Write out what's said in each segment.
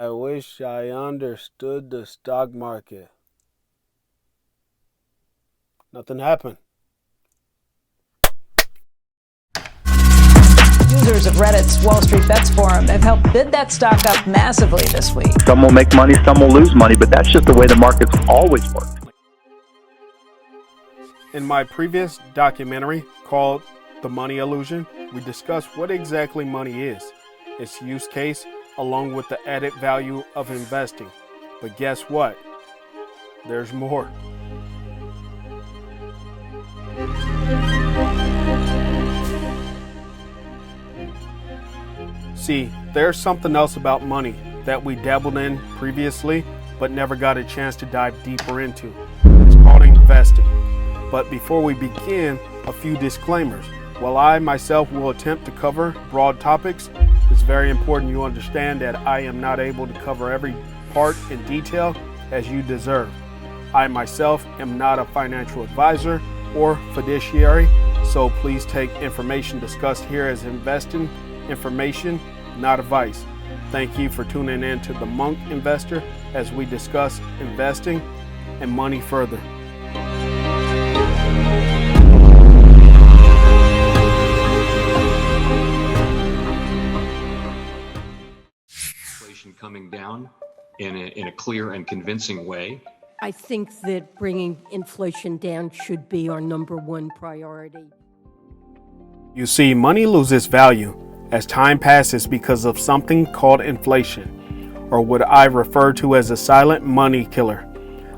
I wish I understood the stock market. Nothing happened. Users of Reddit's Wall Street Bets forum have helped bid that stock up massively this week. Some will make money, some will lose money, but that's just the way the markets always work. In my previous documentary called The Money Illusion, we discussed what exactly money is, its use case, along with the added value of investing. But guess what? There's more. See, there's something else about money that we dabbled in previously, but never got a chance to dive deeper into. It's called investing. But before we begin, a few disclaimers. While I myself will attempt to cover broad topics, it's very important you understand that I am not able to cover every part in detail as you deserve. I myself am not a financial advisor or fiduciary, so please take information discussed here as investing information, not advice. Thank you for tuning in to The Monk Investor as we discuss investing and money further. Inflation coming down in a clear and convincing way. I think that bringing inflation down should be our number one priority. You see, money loses value as time passes because of something called inflation, or what I refer to as a silent money killer.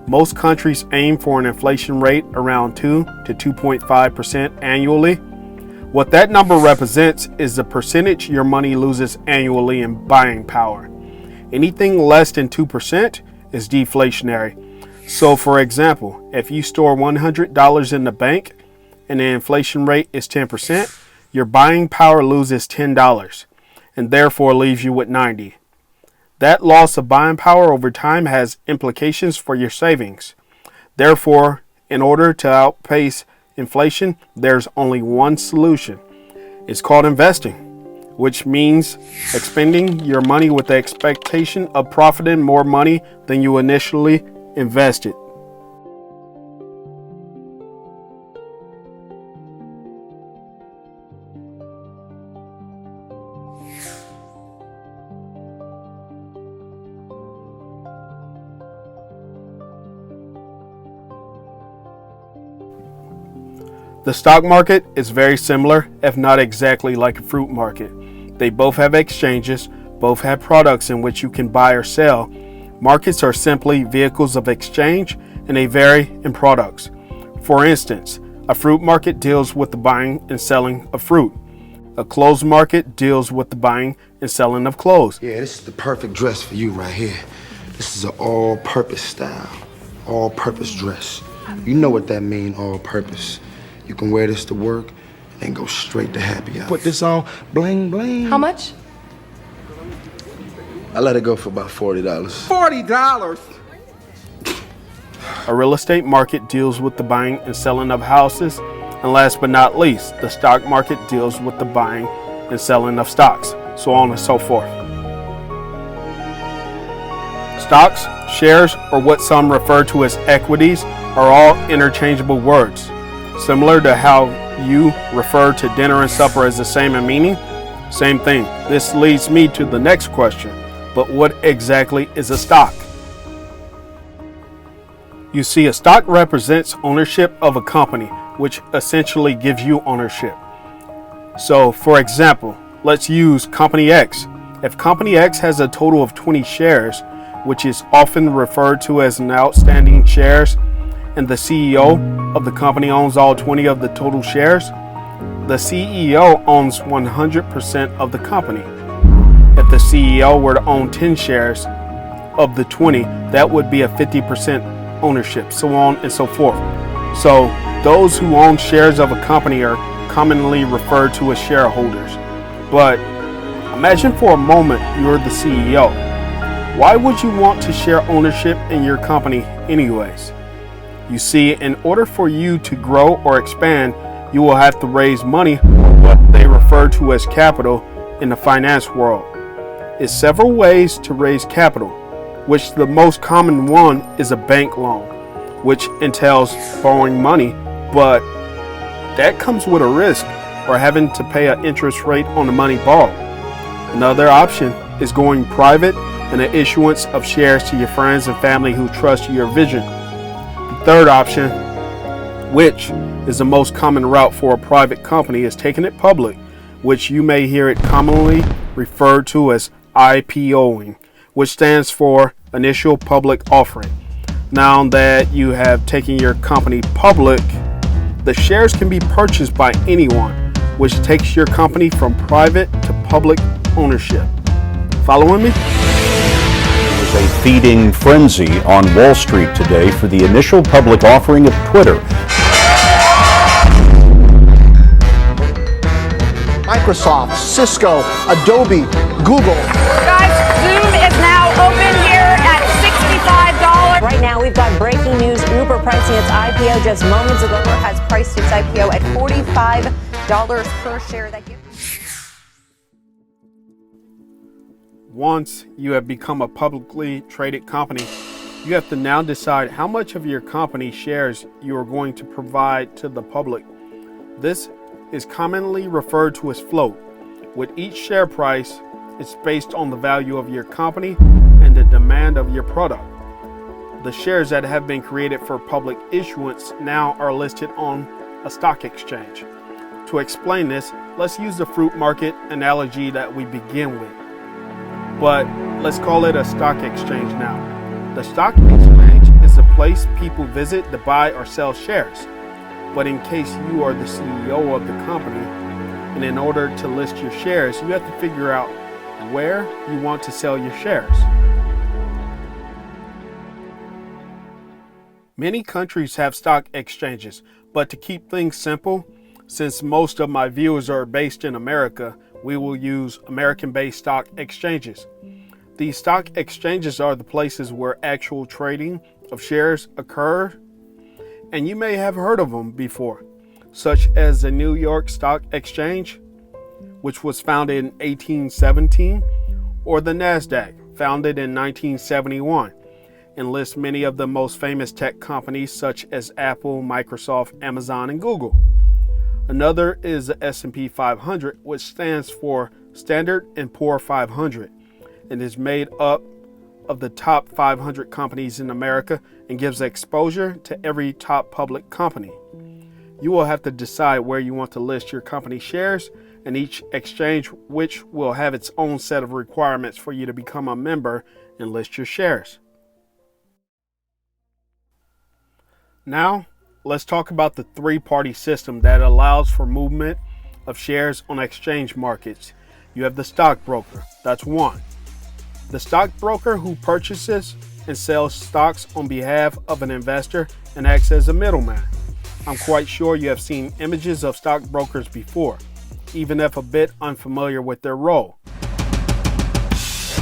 Most countries aim for an inflation rate around 2 to 2.5% annually. What that number represents is the percentage your money loses annually in buying power. Anything less than 2% is deflationary. So for example, if you store $100 in the bank and the inflation rate is 10%, your buying power loses $10 and therefore leaves you with $90. That loss of buying power over time has implications for your savings. Therefore, in order to outpace inflation, there's only one solution. It's called investing, which means expending your money with the expectation of profiting more money than you initially invested. The stock market is very similar, if not exactly like a fruit market. They both have exchanges, both have products in which you can buy or sell. Markets are simply vehicles of exchange and they vary in products. For instance, a fruit market deals with the buying and selling of fruit. A clothes market deals with the buying and selling of clothes. Yeah, this is the perfect dress for you right here. This is an all-purpose style, all-purpose dress. You know what that means, all-purpose. You can wear this to work and then go straight to happy hour. Put this on, bling, bling. How much? I let it go for about $40. $40? A real estate market deals with the buying and selling of houses. And last but not least, the stock market deals with the buying and selling of stocks, so on and so forth. Stocks, shares, or what some refer to as equities are all interchangeable words. Similar to how you refer to dinner and supper as the same in meaning, same thing. This leads me to the next question. But what exactly is a stock? You see, a stock represents ownership of a company, which essentially gives you ownership. So, for example, let's use Company X. If Company X has a total of 20 shares, which is often referred to as an outstanding shares, and the CEO of the company owns all 20 of the total shares, the CEO owns 100% of the company. If the CEO were to own 10 shares of the 20, that would be a 50% ownership, so on and so forth. So those who own shares of a company are commonly referred to as shareholders. But imagine for a moment you're the CEO. Why would you want to share ownership in your company anyways? You see, in order for you to grow or expand, you will have to raise money, or what they refer to as capital, in the finance world. is several ways to raise capital, which the most common one is a bank loan, which entails borrowing money, but that comes with a risk or having to pay an interest rate on the money borrowed. Another option is going private and the issuance of shares to your friends and family who trust your vision. The third option, which is the most common route for a private company, is taking it public, which you may hear it commonly referred to as IPOing, which stands for Initial Public Offering. Now that you have taken your company public, the shares can be purchased by anyone, which takes your company from private to public ownership. Following me? There was a feeding frenzy on Wall Street today for the initial public offering of Twitter. Microsoft, Cisco, Adobe, Google. Guys, Zoom is now open here at $65. Right now, we've got breaking news. Uber pricing its IPO just moments ago. Uber has priced its IPO at $45 per share. That gives... Once you have become a publicly traded company, you have to now decide how much of your company shares you are going to provide to the public. This is commonly referred to as float. With each share price, it's based on the value of your company and the demand of your product. The shares that have been created for public issuance now are listed on a stock exchange. To explain this, let's use the fruit market analogy that we begin with. But let's call it a stock exchange now. The stock exchange is a place people visit to buy or sell shares. But in case you are the CEO of the company, and in order to list your shares, you have to figure out where you want to sell your shares. Many countries have stock exchanges, but to keep things simple, since most of my viewers are based in America, we will use American-based stock exchanges. These stock exchanges are the places where actual trading of shares occur, and you may have heard of them before, such as the New York Stock Exchange, which was founded in 1817, or the NASDAQ, founded in 1971, and lists many of the most famous tech companies such as Apple, Microsoft, Amazon, and Google. Another is the S&P 500, which stands for Standard & Poor's 500, and is made up of the top 500 companies in America and gives exposure to every top public company. You will have to decide where you want to list your company shares, and each exchange which will have its own set of requirements for you to become a member and list your shares. Now, let's talk about the three-party system that allows for movement of shares on exchange markets. You have the stockbroker, that's one. The stockbroker who purchases and sells stocks on behalf of an investor and acts as a middleman. I'm quite sure you have seen images of stockbrokers before, even if a bit unfamiliar with their role.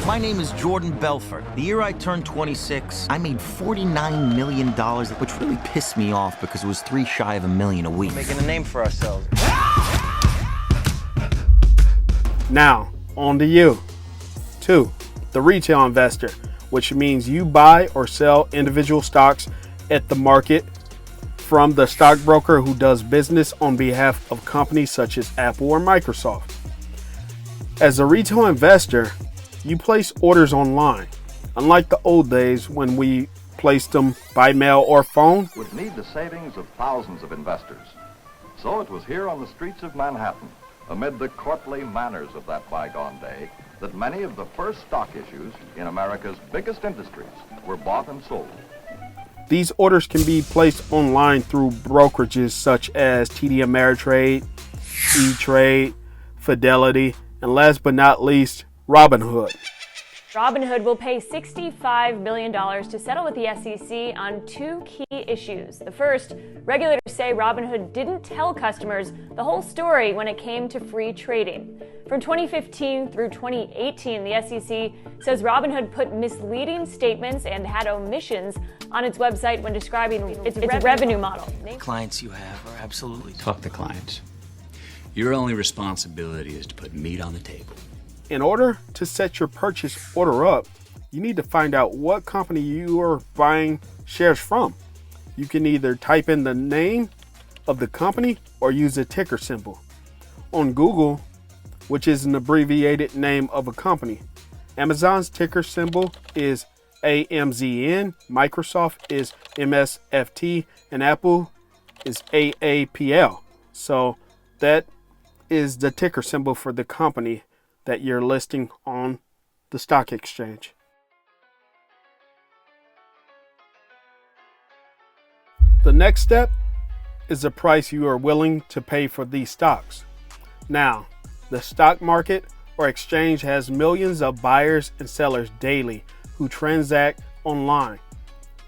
My name is Jordan Belfort. The year I turned 26, I made $49 million, which really pissed me off because it was 3 shy of $1 million a week. Making a name for ourselves. Now, on to you. 2. The retail investor, which means you buy or sell individual stocks at the market from the stockbroker who does business on behalf of companies such as Apple or Microsoft. As a retail investor, you place orders online, unlike the old days when we placed them by mail or phone. Would need the savings of thousands of investors. So it was here on the streets of Manhattan, amid the courtly manners of that bygone day, that many of the first stock issues in America's biggest industries were bought and sold. These orders can be placed online through brokerages such as TD Ameritrade, E-Trade, Fidelity, and last but not least, Robinhood. Robinhood will pay $65 million to settle with the SEC on 2 key issues. The first, regulators say Robinhood didn't tell customers the whole story when it came to free trading. From 2015 through 2018, the SEC says Robinhood put misleading statements and had omissions on its website when describing its revenue model. Clients you have are absolutely... Talk to clients. Your only responsibility is to put meat on the table. In order to set your purchase order up, you need to find out what company you are buying shares from. You can either type in the name of the company or use a ticker symbol. On Google, which is an abbreviated name of a company, Amazon's ticker symbol is AMZN, Microsoft is MSFT, and Apple is AAPL. So that is the ticker symbol for the company that you're listing on the stock exchange. The next step is the price you are willing to pay for these stocks. Now, the stock market or exchange has millions of buyers and sellers daily who transact online.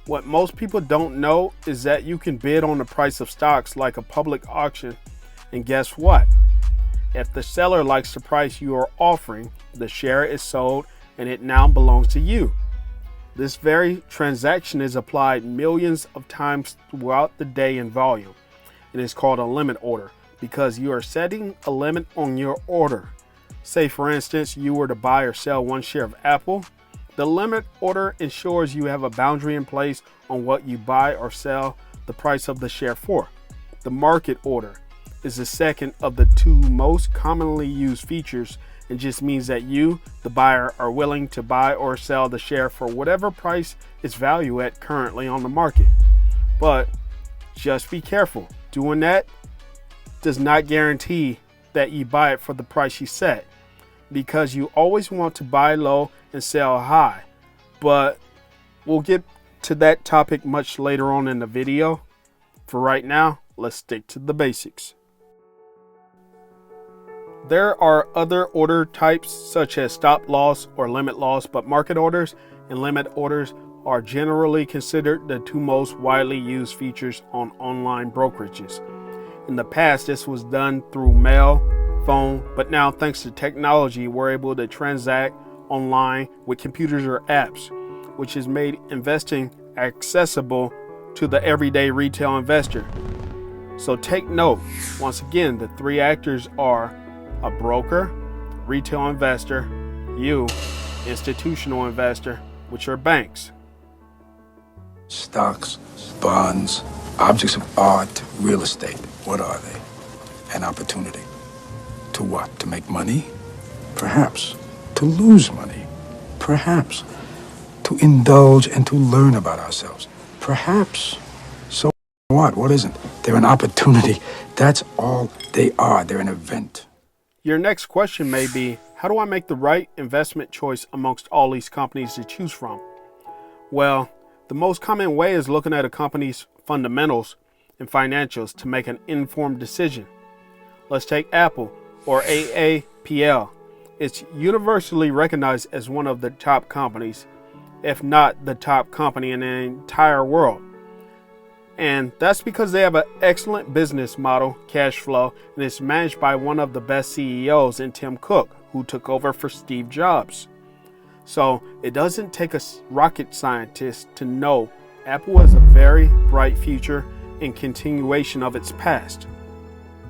What most people don't know is that you can bid on the price of stocks like a public auction, and guess what? If the seller likes the price you are offering, the share is sold and it now belongs to you. This very transaction is applied millions of times throughout the day in volume. It is called a limit order because you are setting a limit on your order. Say for instance, you were to buy or sell 1 share of Apple. The limit order ensures you have a boundary in place on what you buy or sell the price of the share for. The market order is the second of the 2 most commonly used features and just means that you, the buyer, are willing to buy or sell the share for whatever price its value at currently on the market. But just be careful. Doing that does not guarantee that you buy it for the price you set, because you always want to buy low and sell high. But we'll get to that topic much later on in the video. For right now, let's stick to the basics. There are other order types such as stop loss or limit loss, but market orders and limit orders are generally considered the 2 most widely used features on online brokerages. In the past, this was done through mail, phone, but now thanks to technology, we're able to transact online with computers or apps, which has made investing accessible to the everyday retail investor. So take note, once again, the 3 actors are a broker, retail investor, you, institutional investor, which are banks. Stocks, bonds, objects of art, real estate. What are they? An opportunity. To what? To make money? Perhaps. To lose money? Perhaps. To indulge and to learn about ourselves? Perhaps. So what? What isn't? They're an opportunity. That's all they are. They're an event. Your next question may be, how do I make the right investment choice amongst all these companies to choose from? Well, the most common way is looking at a company's fundamentals and financials to make an informed decision. Let's take Apple, or AAPL. It's universally recognized as one of the top companies, if not the top company in the entire world. And that's because they have an excellent business model, cash flow, and it's managed by one of the best CEOs in Tim Cook, who took over for Steve Jobs. So it doesn't take a rocket scientist to know Apple has a very bright future in continuation of its past.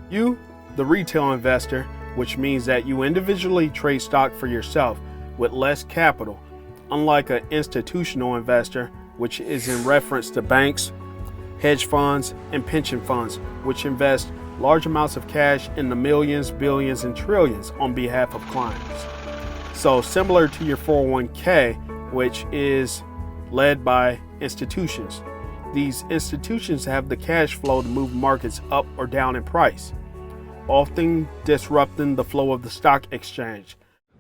You, the retail investor, which means that you individually trade stock for yourself with less capital, unlike an institutional investor, which is in reference to banks, hedge funds, and pension funds, which invest large amounts of cash in the millions, billions, and trillions on behalf of clients. So similar to your 401k, which is led by institutions. These institutions have the cash flow to move markets up or down in price, often disrupting the flow of the stock exchange.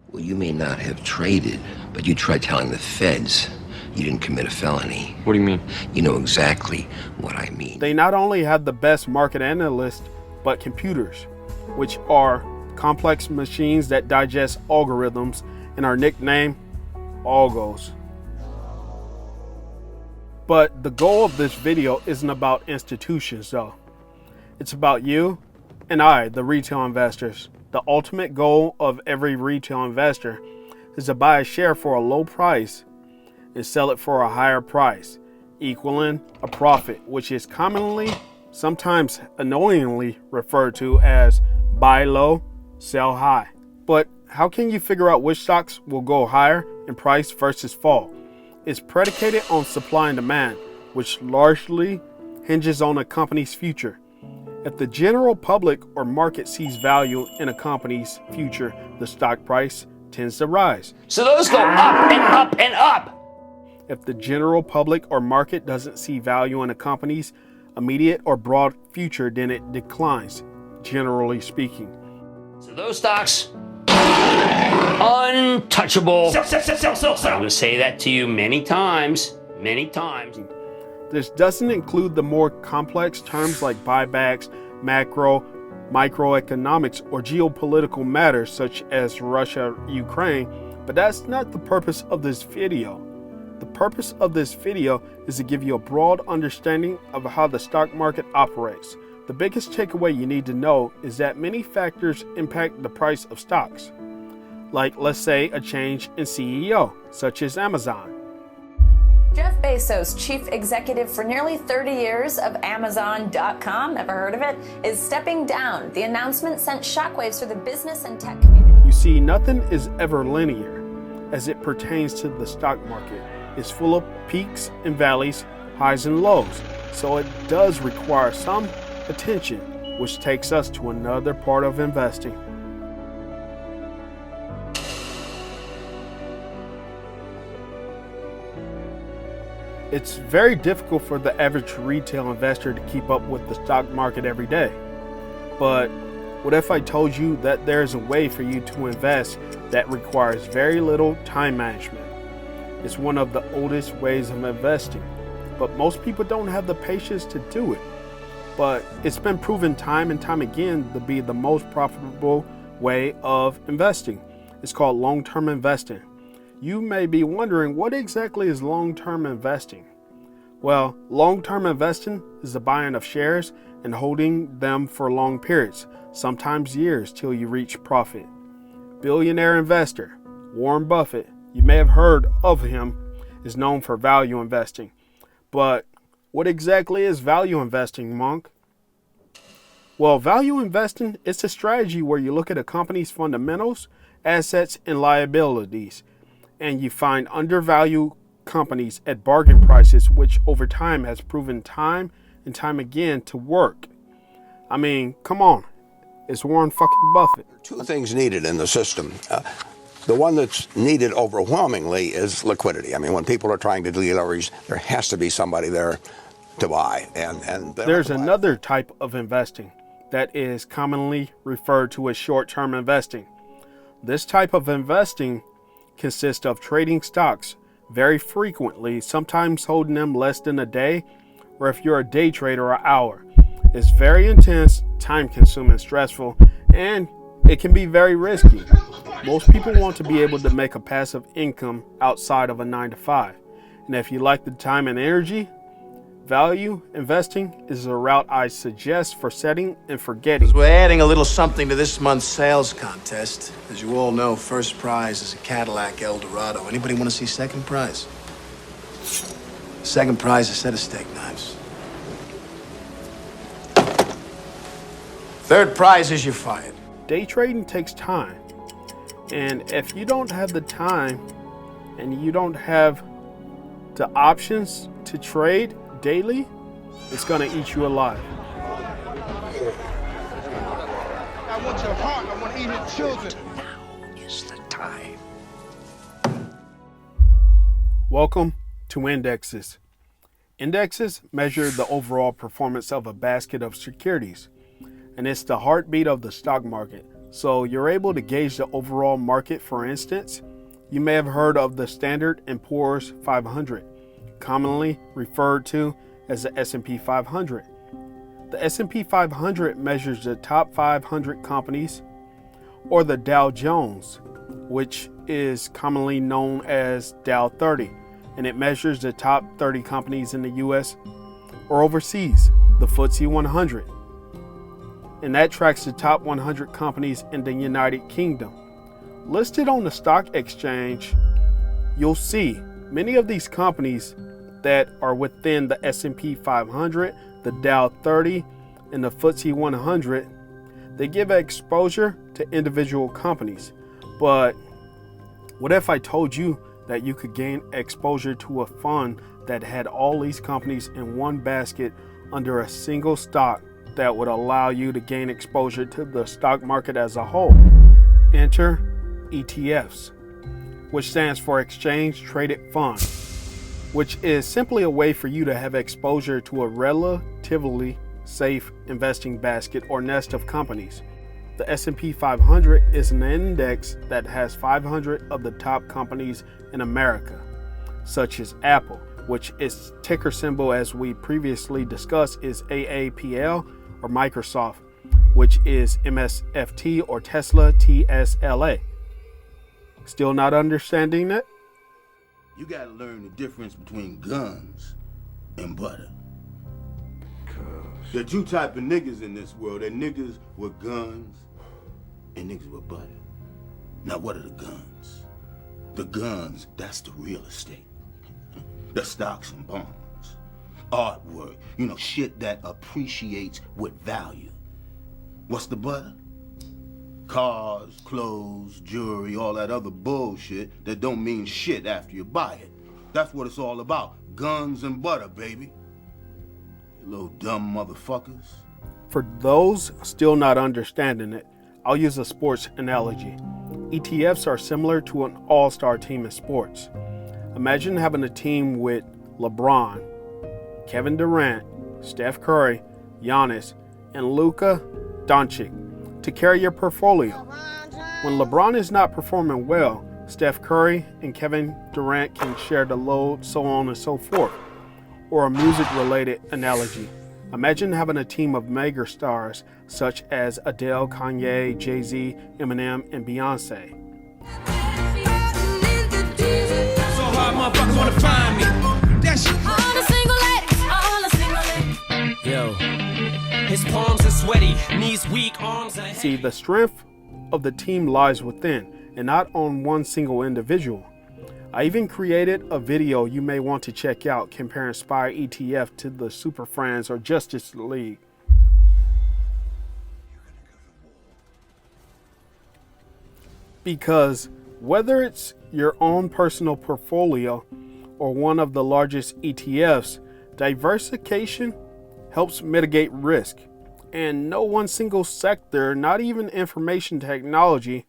Well, you may not have traded, but you tried telling the feds you didn't commit a felony. What do you mean? You know exactly what I mean. They not only have the best market analysts, but computers, which are complex machines that digest algorithms and are nicknamed algos. But the goal of this video isn't about institutions though. It's about you and I, the retail investors. The ultimate goal of every retail investor is to buy a share for a low price and sell it for a higher price, equaling a profit, which is commonly, sometimes annoyingly referred to as buy low, sell high. But How can you figure out which stocks will go higher in price versus fall? It's predicated on supply and demand, which largely hinges on a company's future. If the general public or market sees value in a company's future, the stock price tends to rise. So those go up and up and up. If the general public or market doesn't see value in a company's immediate or broad future, then it declines, generally speaking. So those stocks, untouchable. Sell. I'm going to say that to you many times. This doesn't include the more complex terms like buybacks, macro, microeconomics, or geopolitical matters such as Russia, Ukraine, but that's not the purpose of this video. The purpose of this video is to give you a broad understanding of how the stock market operates. The biggest takeaway you need to know is that many factors impact the price of stocks. Like, let's say, a change in CEO, such as Amazon. Jeff Bezos, chief executive for nearly 30 years of Amazon.com, ever heard of it, is stepping down. The announcement sent shockwaves through the business and tech community. You see, nothing is ever linear as it pertains to the stock market. It's full of peaks and valleys, highs and lows. So it does require some attention, which takes us to another part of investing. It's very difficult for the average retail investor to keep up with the stock market every day. But what if I told you that there's a way for you to invest that requires very little time management? It's one of the oldest ways of investing, but most people don't have the patience to do it. But it's been proven time and time again to be the most profitable way of investing. It's called long-term investing. You may be wondering, what exactly is long-term investing? Well, long-term investing is the buying of shares and holding them for long periods, sometimes years, till you reach profit. Billionaire investor Warren Buffett, you may have heard of him, is known for value investing. But what exactly is value investing, Monk? Well, value investing is a strategy where you look at a company's fundamentals, assets, and liabilities, and you find undervalued companies at bargain prices, which over time has proven time and time again to work. I mean, come on, it's Warren fucking Buffett. Two things needed in the system. The one that's needed overwhelmingly is liquidity. I mean, when people are trying to deleverage, there has to be somebody there to buy. And there's another type of investing that is commonly referred to as short-term investing. This type of investing consists of trading stocks very frequently, sometimes holding them less than a day, or if you're a day trader, an hour. It's very intense, time-consuming, stressful, and it can be very risky. Most people want to be able to make a passive income outside of a 9-to-5. And if you like the time and energy, value investing is a route I suggest for setting and forgetting. We're adding a little something to this month's sales contest. As you all know, first prize is a Cadillac Eldorado. Anybody want to see second prize? Second prize is a set of steak knives. Third prize is you're fired. Day trading takes time. And if you don't have the time and you don't have the options to trade daily, it's going to eat you alive. I want your heart. I want to eat your children. Now is the time. Welcome to indexes. Indexes measure the overall performance of a basket of securities, and it's the heartbeat of the stock market. So you're able to gauge the overall market. For instance, you may have heard of the Standard & Poor's 500, commonly referred to as the S&P 500. The S&P 500 measures the top 500 companies, or the Dow Jones, which is commonly known as Dow 30, and it measures the top 30 companies in the US or overseas, the FTSE 100. And that tracks the top 100 companies in the United Kingdom. Listed on the stock exchange, you'll see many of these companies that are within the S&P 500, the Dow 30, and the FTSE 100. They give exposure to individual companies, But what if I told you that you could gain exposure to a fund that had all these companies in one basket under a single stock that would allow you to gain exposure to the stock market as a whole? Enter ETFs, which stands for Exchange Traded Fund, which is simply a way for you to have exposure to a relatively safe investing basket or nest of companies. The S&P 500 is an index that has 500 of the top companies in America, such as Apple, which its ticker symbol, as we previously discussed, is AAPL, or Microsoft, which is MSFT, or Tesla, TSLA. Still not understanding it? You gotta learn the difference between guns and butter. There are two types of niggas in this world. There are niggas with guns and niggas with butter. Now what are the guns? The guns, that's the real estate. The stocks and bonds. Artwork, shit that appreciates with value. What's the butter? Cars, clothes, jewelry, all that other bullshit that don't mean shit after you buy it. That's what it's all about. Guns and butter, baby. You little dumb motherfuckers. For those still not understanding it, I'll use a sports analogy. ETFs are similar to an all-star team in sports. Imagine having a team with LeBron, Kevin Durant, Steph Curry, Giannis, and Luka Doncic to carry your portfolio. When LeBron is not performing well, Steph Curry and Kevin Durant can share the load, so on and so forth. Or a music-related analogy. Imagine having a team of mega stars such as Adele, Kanye, Jay-Z, Eminem, and Beyonce. So hard motherfuckers wanna find me. That shit. Yo, his palms are sweaty, knees weak, arms are heavy. See, the strength of the team lies within and not on one single individual. I even created a video you may want to check out comparing SPY ETF to the Super Friends or Justice League. Because whether it's your own personal portfolio or one of the largest ETFs, diversification helps mitigate risk. And no one single sector, not even information technology,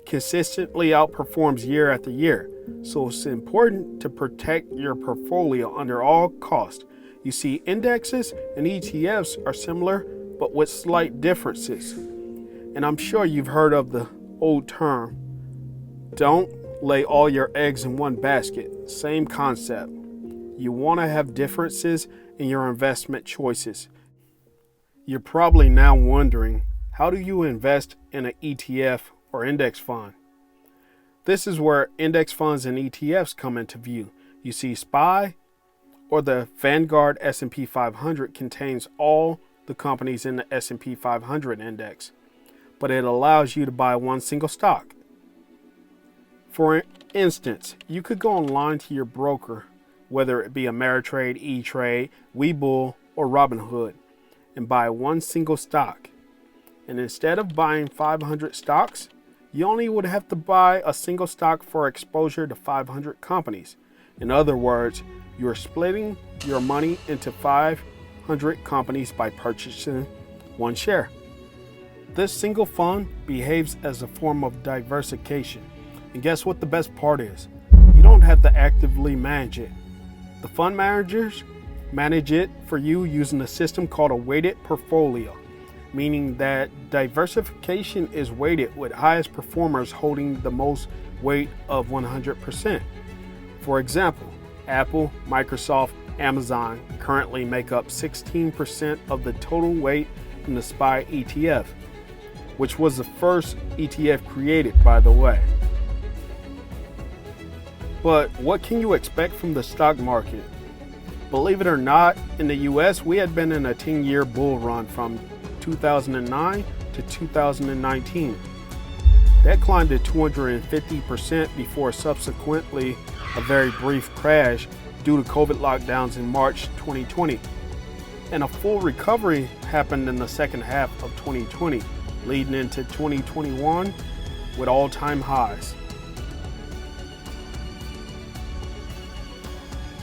consistently outperforms year after year. So it's important to protect your portfolio under all costs. You see, indexes and ETFs are similar, but with slight differences. And I'm sure you've heard of the old term, don't lay all your eggs in one basket. Same concept. You want to have differences in your investment choices. You're probably now wondering, how do you invest in an ETF or index fund? This is where index funds and ETFs come into view. You see, SPY, or the Vanguard S&P 500, contains all the companies in the S&P 500 index, but it allows you to buy one single stock. For instance, you could go online to your broker, whether it be Ameritrade, E-Trade, Webull, or Robinhood, and buy one single stock. And instead of buying 500 stocks, you only would have to buy a single stock for exposure to 500 companies. In other words, you're splitting your money into 500 companies by purchasing one share. This single fund behaves as a form of diversification. And guess what the best part is? You don't have to actively manage it. The fund managers manage it for you using a system called a weighted portfolio, meaning that diversification is weighted with highest performers holding the most weight of 100%. For example, Apple, Microsoft, Amazon currently make up 16% of the total weight in the SPY ETF, which was the first ETF created, by the way. But what can you expect from the stock market? Believe it or not, in the US, we had been in a 10-year bull run from 2009 to 2019. That climbed to 250% before subsequently a very brief crash due to COVID lockdowns in March 2020. And a full recovery happened in the second half of 2020, leading into 2021, with all-time highs.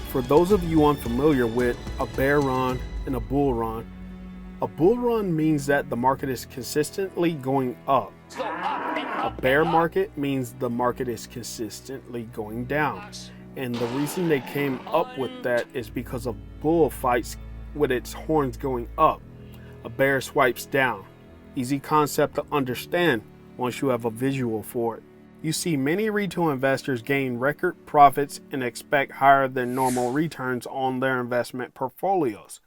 For those of you unfamiliar with a bear run and a bull run means that the market is consistently going up. A bear market means the market is consistently going down. And the reason they came up with that is because a bull fights with its horns going up. A bear swipes down. Easy concept to understand once you have a visual for it. You see many retail investors gain record profits and expect higher than normal returns on their investment portfolios.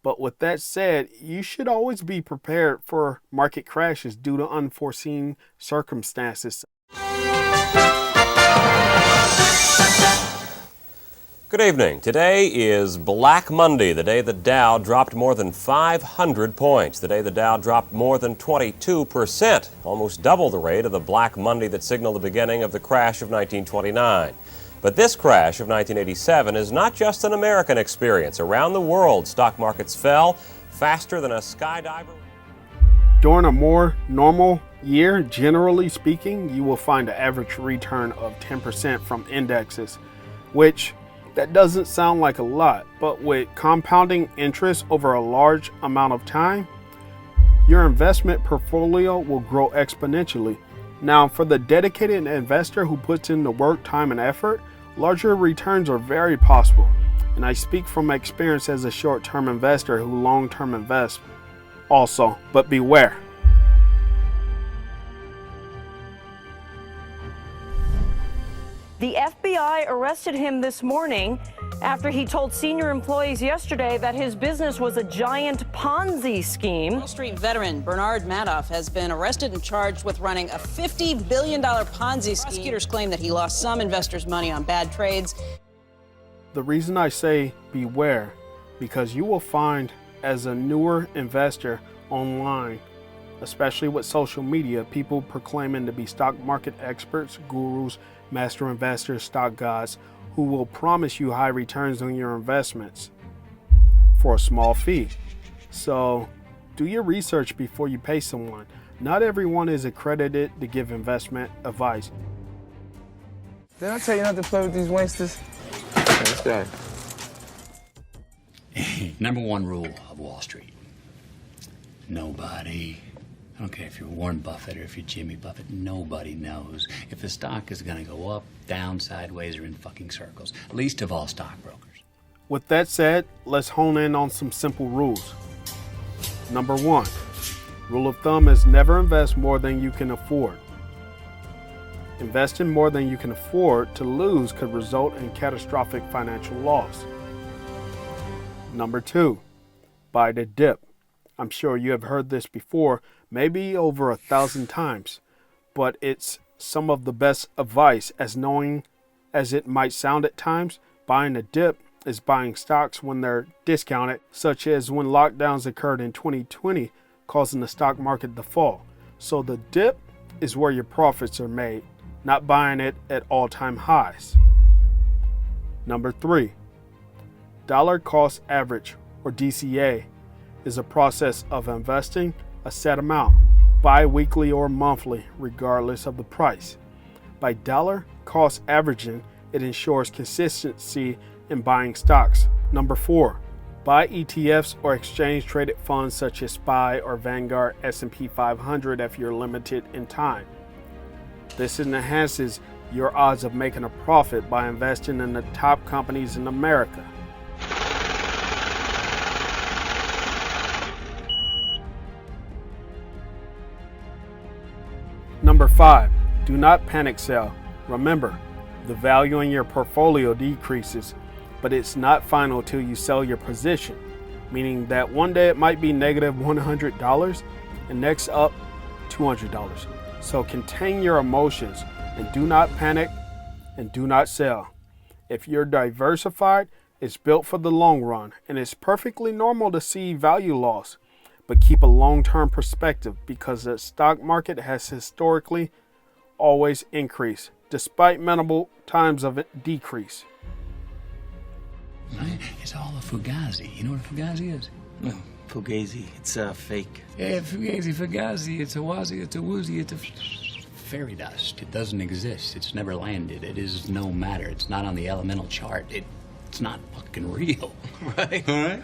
But with that said, you should always be prepared for market crashes due to unforeseen circumstances. Good evening. Today is Black Monday, the day the Dow dropped more than 500 points, the day the Dow dropped more than 22%, almost double the rate of the Black Monday that signaled the beginning of the crash of 1929. But this crash of 1987 is not just an American experience. Around the world, stock markets fell faster than a skydiver. During a more normal year, generally speaking, you will find an average return of 10% from indexes, which that doesn't sound like a lot, but with compounding interest over a large amount of time, your investment portfolio will grow exponentially. Now, for the dedicated investor who puts in the work, time, and effort, larger returns are very possible. And I speak from experience as a short-term investor who long-term invests also, but beware. The FBI arrested him this morning after he told senior employees yesterday that his business was a giant Ponzi scheme. Wall Street veteran Bernard Madoff has been arrested and charged with running a $50 billion Ponzi scheme. Prosecutors claim that he lost some investors' money on bad trades. The reason I say beware, because you will find as a newer investor online, especially with social media, people proclaiming to be stock market experts, gurus, master investors, stock gods, who will promise you high returns on your investments for a small fee. So do your research before you pay someone. Not everyone is accredited to give investment advice. Did I tell you not to play with these wanksters? What's that? Number one rule of Wall Street. Nobody, I don't care if you're Warren Buffett or if you're Jimmy Buffett, nobody knows if the stock is going to go up, down, sideways, or in fucking circles. Least of all stockbrokers. With that said, let's hone in on some simple rules. Number one, rule of thumb is never invest more than you can afford. Investing more than you can afford to lose could result in catastrophic financial loss. Number two, buy the dip. I'm sure you have heard this before, maybe over 1,000 times, but it's some of the best advice. As annoying as it might sound at times, buying a dip is buying stocks when they're discounted, such as when lockdowns occurred in 2020, causing the stock market to fall. So the dip is where your profits are made, not buying it at all-time highs. Number three, dollar cost average, or DCA, is a process of investing a set amount, bi-weekly or monthly, regardless of the price. By dollar cost averaging, it ensures consistency in buying stocks. Number four, buy ETFs or exchange-traded funds such as SPY or Vanguard S&P 500 if you're limited in time. This enhances your odds of making a profit by investing in the top companies in America. Number five, do not panic sell. Remember, the value in your portfolio decreases, but it's not final till you sell your position, meaning that one day it might be negative $100 and next up $200. So contain your emotions and do not panic and do not sell. If you're diversified, it's built for the long run, and it's perfectly normal to see value loss. But keep a long-term perspective because the stock market has historically always increased, despite minimal times of decrease. Right? It's all a fugazi. You know what a fugazi is? No, fugazi. It's fake. Yeah, fugazi, it's a wazi, it's a woozy, it's a fairy dust. It doesn't exist. It's never landed. It is no matter. It's not on the elemental chart. It's not fucking real. Right? All right?